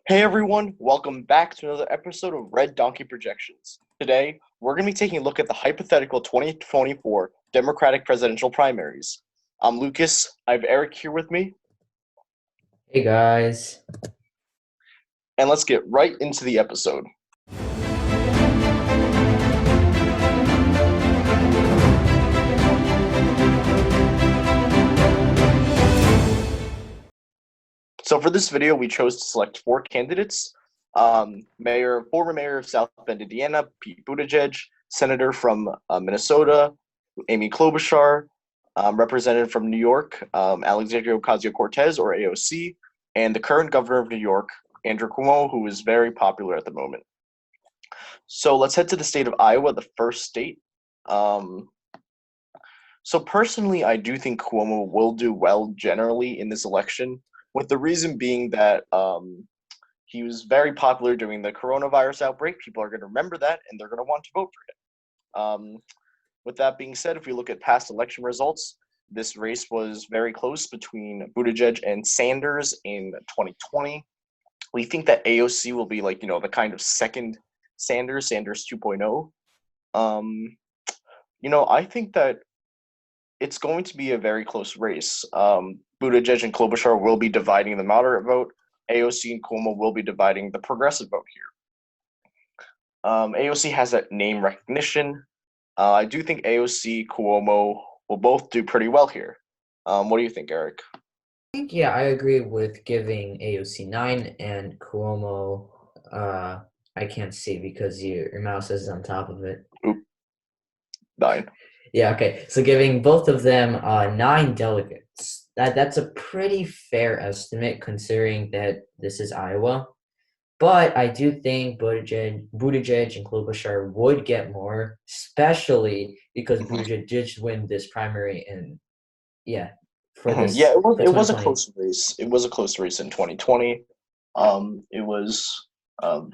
Hey everyone, welcome back to another episode of Red Donkey Projections. Today, we're going to be taking a look at the hypothetical 2024 Democratic presidential primaries. I'm Lucas, I have Eric here with me, Hey guys. and let's get right into the episode. So for this video, we chose to select four candidates. Former mayor of South Bend, Indiana, Pete Buttigieg, senator from Minnesota, Amy Klobuchar, representative from New York, Alexandria Ocasio-Cortez, or AOC, and the current governor of New York, Andrew Cuomo, who is very popular at the moment. So let's head to the state of Iowa, the first state. Um, so personally, I do think Cuomo will do well generally in this election, with the reason being that he was very popular during the coronavirus outbreak. People are going to remember that, and they're going to want to vote for him. With that being said, if we look at past election results, this race was very close between Buttigieg and Sanders in 2020. We think that AOC will be like, the kind of second Sanders 2.0. Um, I think that it's going to be a very close race. Buttigieg and Klobuchar will be dividing the moderate vote. AOC and Cuomo will be dividing the progressive vote here. AOC has that name recognition. I do think AOC, Cuomo will both do pretty well here. What do you think, Eric? Yeah, I agree with giving AOC 9 and Cuomo I can't see because your mouse is on top of it. Oop, 9. Yeah, okay. So giving both of them 9 delegates. That's a pretty fair estimate considering that this is Iowa. But I do think Buttigieg and Klobuchar would get more, especially because Mhm, Buttigieg did win this primary in yeah, for mhm. Yeah, this for it was a 2020. close race. It was a close race in 2020. It was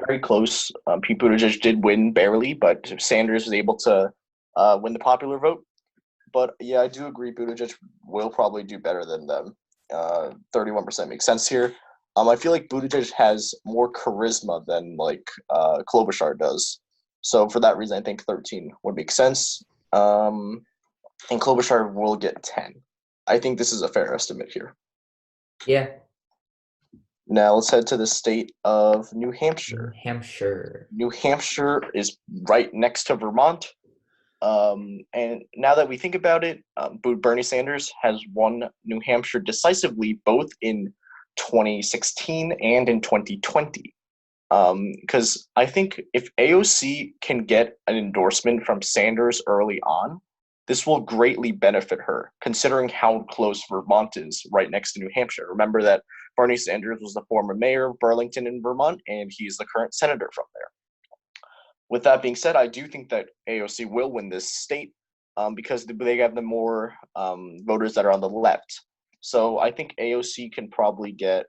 very close. Pete Buttigieg did win barely, but Sanders was able to win the popular vote. But yeah, I do agree. Buttigieg will probably do better than them. 31% makes sense here. I feel like Buttigieg has more charisma than Klobuchar does. So for that reason, I think 13 would make sense. And Klobuchar will get 10. I think this is a fair estimate here. Yeah, Now let's head to the state of New New Hampshire. Hampshire. New Hampshire is right next to Vermont. And now that we think about it, Bernie Sanders has won New Hampshire decisively both in 2016 and in 2020. Because I think if AOC can get an endorsement from Sanders early on, this will greatly benefit her, considering how close Vermont is right next to New Hampshire. Remember that Bernie Sanders was the former mayor of Burlington in Vermont, and he's the current senator from there. With that being said, I do think that AOC will win this state because they have the more voters that are on the left. So I think AOC can probably get.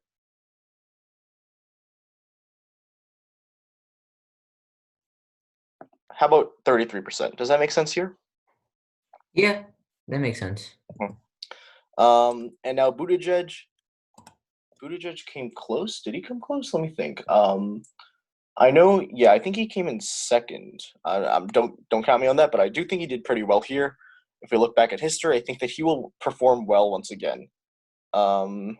How about 33%? Does that make sense here? Yeah, that makes sense. Mhm. And now Buttigieg. Buttigieg came close. Did he come close? Let me think. I know. Yeah, I think he came in second. Don't count me on that, but I do think he did pretty well here. If we look back at history, I think that he will perform well once again. Um,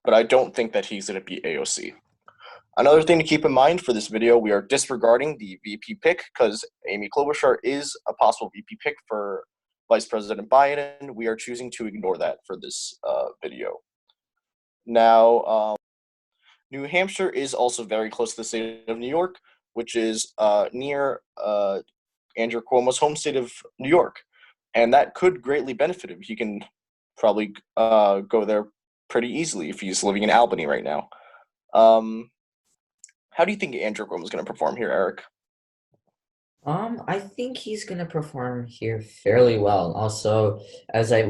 but I don't think that he's going to beat AOC. Another thing to keep in mind for this video, we are disregarding the VP pick because Amy Klobuchar is a possible VP pick for Vice President Biden. We are choosing to ignore that for this video. Now, New Hampshire is also very close to the state of New York, which is near Andrew Cuomo's home state of New York. And that could greatly benefit him. He can probably go there pretty easily if he's living in Albany right now. How do you think Andrew Cuomo is going to perform here, Eric? I think he's gonna perform here fairly well. Also, as I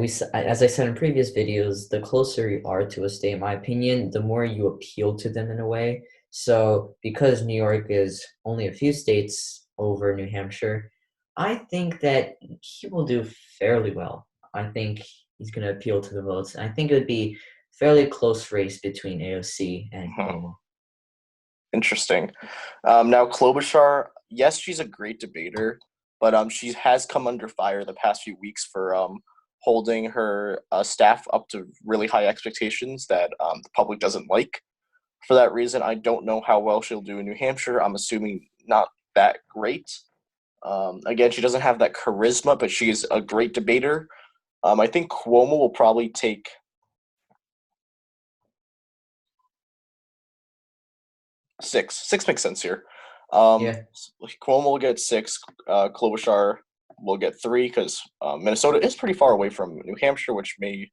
said in previous videos, the closer you are to a state, in my opinion, the more you appeal to them in a way. So, because New York is only a few states over New Hampshire, I think that he will do fairly well. I think he's gonna appeal to the votes. I think it would be fairly close race between AOC and Hmm. Cuomo. Interesting. Now Klobuchar, yes, she's a great debater, but she has come under fire the past few weeks for holding her staff up to really high expectations that the public doesn't like. For that reason, I don't know how well she'll do in New Hampshire. I'm assuming not that great. Again, she doesn't have that charisma, but she is a great debater. I think Cuomo will probably take six. Six makes sense here. Yeah. Cuomo will get six. Klobuchar will get three because Minnesota is pretty far away from New Hampshire, which may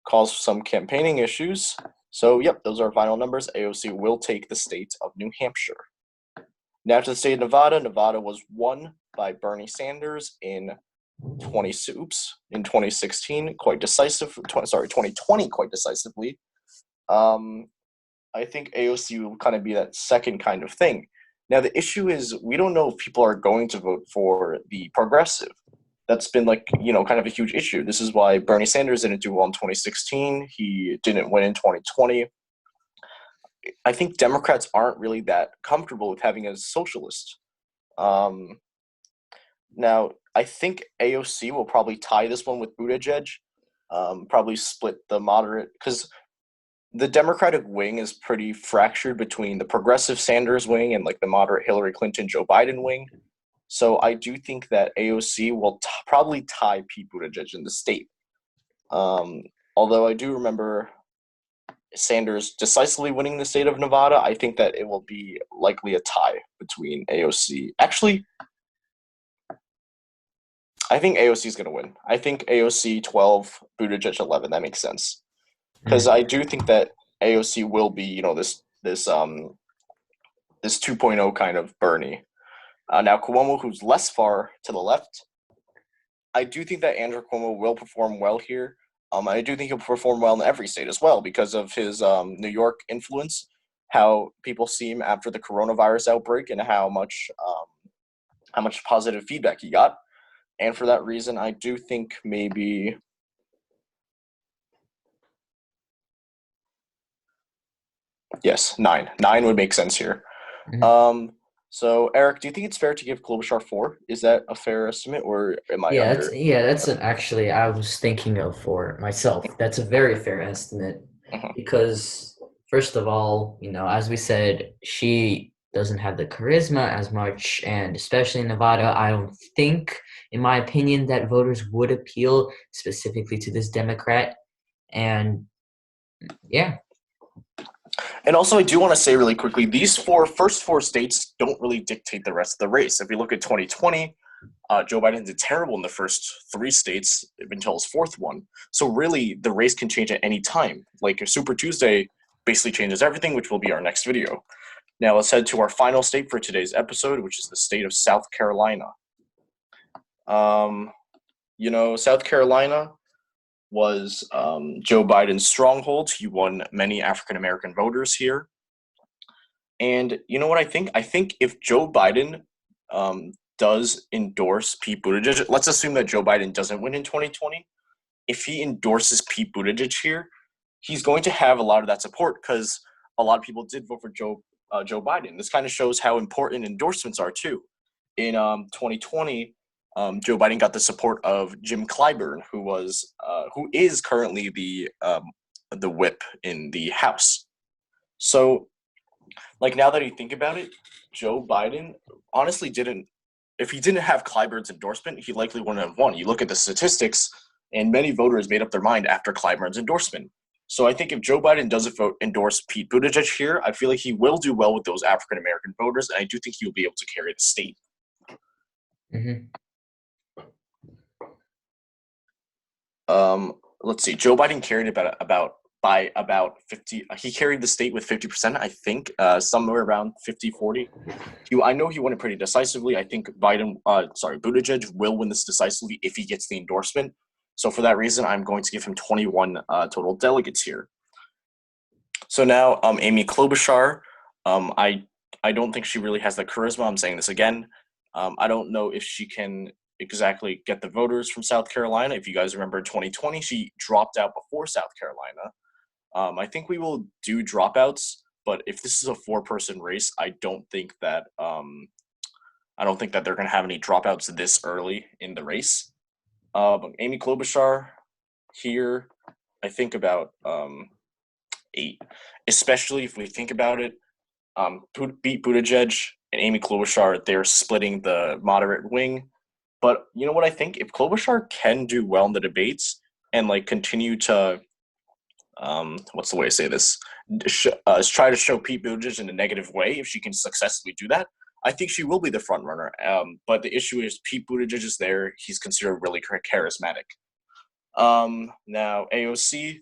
cause some campaigning issues. So, yep, those are our final numbers. AOC will take the state of New Hampshire. Now to the state of Nevada. Nevada was won by Bernie Sanders in 2016, quite decisive. 2020, quite decisively. I think AOC will kind of be that second kind of thing. Now the issue is we don't know if people are going to vote for the progressive. That's been kind of a huge issue. This is why Bernie Sanders didn't do well in 2016. He didn't win in 2020. I think Democrats aren't really that comfortable with having a socialist. Now, I think AOC will probably tie this one with Buttigieg, probably split the moderate, because the Democratic wing is pretty fractured between the progressive Sanders wing and the moderate Hillary Clinton, Joe Biden wing. So I do think that AOC will probably tie Pete Buttigieg in the state. Although I do remember Sanders decisively winning the state of Nevada, I think that it will be likely a tie between AOC. Actually, I think AOC is going to win. I think AOC 12, Buttigieg 11. That makes sense. Because I do think that AOC will be, this 2.0 kind of Bernie. Now Cuomo, who's less far to the left, I do think that Andrew Cuomo will perform well here. I do think he'll perform well in every state as well because of his New York influence, how people see him after the coronavirus outbreak, and how much positive feedback he got. And for that reason, I do think maybe. Yes, 9. 9 would make sense here. Mhm. So Eric, do you think it's fair to give Klobuchar 4? Is that a fair estimate, or am I Yeah, under? actually I was thinking of for myself. That's a very fair estimate Mhm. because first of all, as we said, she doesn't have the charisma as much, and especially in Nevada, I don't think, in my opinion, that voters would appeal specifically to this Democrat. And yeah. And also, I do want to say really quickly, these first four states don't really dictate the rest of the race. If you look at 2020, Joe Biden did terrible in the first 3 states until his 4th one. So really, the race can change at any time. Like Super Tuesday basically changes everything, which will be our next video. Now let's head to our final state for today's episode, which is the state of South Carolina. South Carolina was Joe Biden's stronghold. He won many African American voters here. And you know what I think? I think if Joe Biden does endorse Pete Buttigieg, let's assume that Joe Biden doesn't win in 2020. If he endorses Pete Buttigieg here, he's going to have a lot of that support because a lot of people did vote for Joe Biden. This kind of shows how important endorsements are too. In 2020, Joe Biden got the support of Jim Clyburn, who is currently the whip in the House. So, now that you think about it, Joe Biden honestly didn't. If he didn't have Clyburn's endorsement, he likely wouldn't have won. You look at the statistics, and many voters made up their mind after Clyburn's endorsement. So I think if Joe Biden doesn't endorse Pete Buttigieg here, I feel like he will do well with those African American voters, and I do think he will be able to carry the state. Mm-hmm. Let's see. Joe Biden carried about 50. He carried the state with 50%, I think, somewhere around 50-40. I know he won it pretty decisively. I think Buttigieg will win this decisively if he gets the endorsement. So for that reason, I'm going to give him 21 total delegates here. So now, Amy Klobuchar, I don't think she really has the charisma. I'm saying this again. I don't know if she can exactly get the voters from South Carolina. If you guys remember 2020, she dropped out before South Carolina. I think we will do dropouts But if this is a four-person race, I don't think that they're going to have any dropouts this early in the race. But Amy Klobuchar here, I think about 8, especially if we think about it. Pete Buttigieg and Amy Klobuchar, they're splitting the moderate wing. But you know what I think? If Klobuchar can do well in the debates and like continue to, what's the way to say this? Try to show Pete Buttigieg in a negative way. If she can successfully do that, I think she will be the front runner. But the issue is Pete Buttigieg is there. He's considered really charismatic. Now AOC,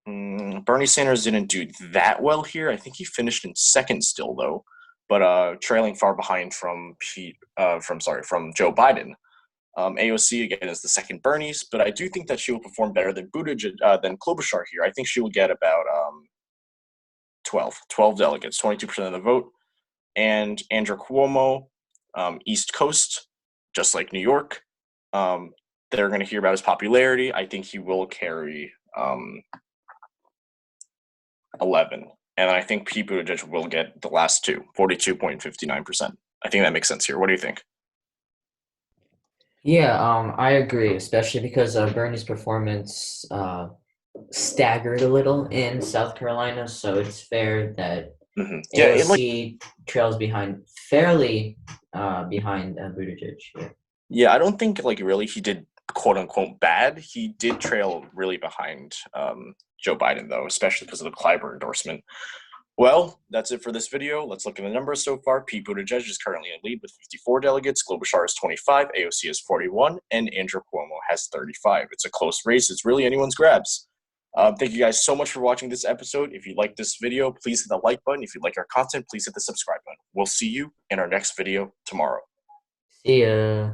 Bernie Sanders didn't do that well here. I think he finished in second still though, but trailing far behind from Joe Biden. AOC again is the second Bernie's, but I do think that she will perform better than than Klobuchar here. I think she will get about 12 delegates, 22% of the vote. And Andrew Cuomo, East Coast, just like New York, they're going to hear about his popularity. I think he will carry 11. And I think Pete Buttigieg will get the last two, 42.59%. I think that makes sense here. What do you think? Yeah, I agree, especially because Bernie's performance staggered a little in South Carolina, so it's fair that Yeah, AOC trails fairly behind Buttigieg. Yeah, I don't think really he did quote unquote bad. He did trail really behind Joe Biden though, especially because of the Clyburn endorsement. Well, that's it for this video. Let's look at the numbers so far. Pete Buttigieg is currently in lead with 54 delegates. Klobuchar is 25, AOC is 41, and Andrew Cuomo has 35. It's a close race. It's really anyone's grabs. Thank you guys so much for watching this episode. If you like this video, please hit the like button. If you like our content, please hit the subscribe button. We'll see you in our next video tomorrow. See ya.